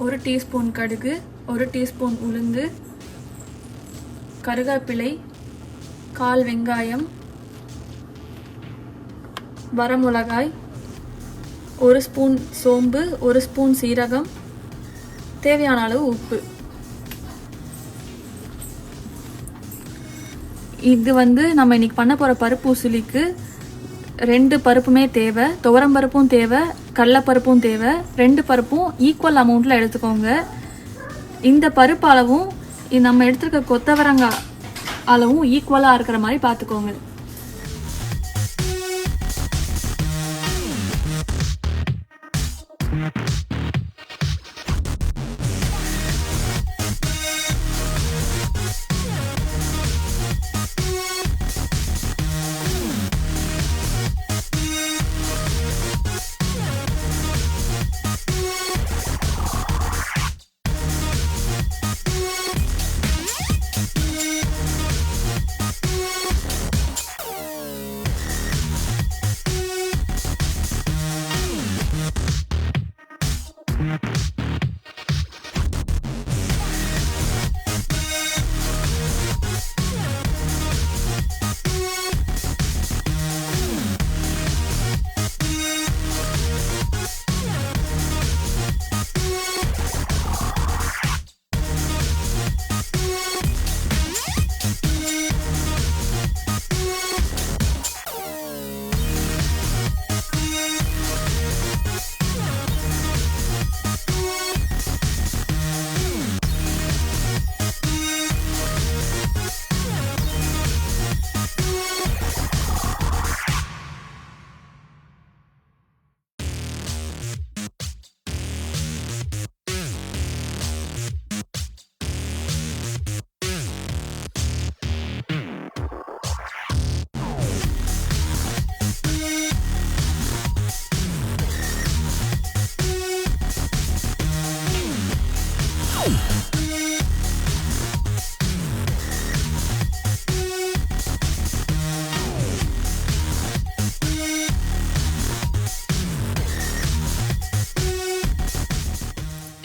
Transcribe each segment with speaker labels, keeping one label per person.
Speaker 1: 1 teaspoon கடுகு, 1 teaspoon உளுந்து, கருவேப்பிலை, 1/4 வெங்காயம், வரமிளகாய், 1 ஸ்பூன் சோம்பு, 1 ஸ்பூன் சீரகம், தேவையான அளவு உப்பு. இது நம்ம இன்னைக்கு பண்ண போகிற பருப்பு உசிலிக்கு 2 பருப்புமே தேவை. துவரம் பருப்பும் தேவை, கடலைப்பருப்பும் தேவை. 2 பருப்பும் ஈக்குவல் அமௌண்ட்டில் எடுத்துக்கோங்க. இந்த பருப்பு அளவும் நம்ம எடுத்துருக்க கொத்தவரங்காய் அளவும் ஈக்குவலாக இருக்கிற மாதிரி பார்த்துக்கோங்க.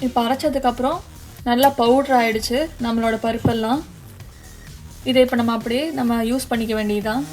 Speaker 1: இப்போ அரைச்சதுக்கப்புறம் நல்லா பவுட்ரு ஆகிடுச்சு நம்மளோட பருப்பெல்லாம். இதை இப்போ நம்ம அப்படியே யூஸ் பண்ணிக்க வேண்டியதுதான்.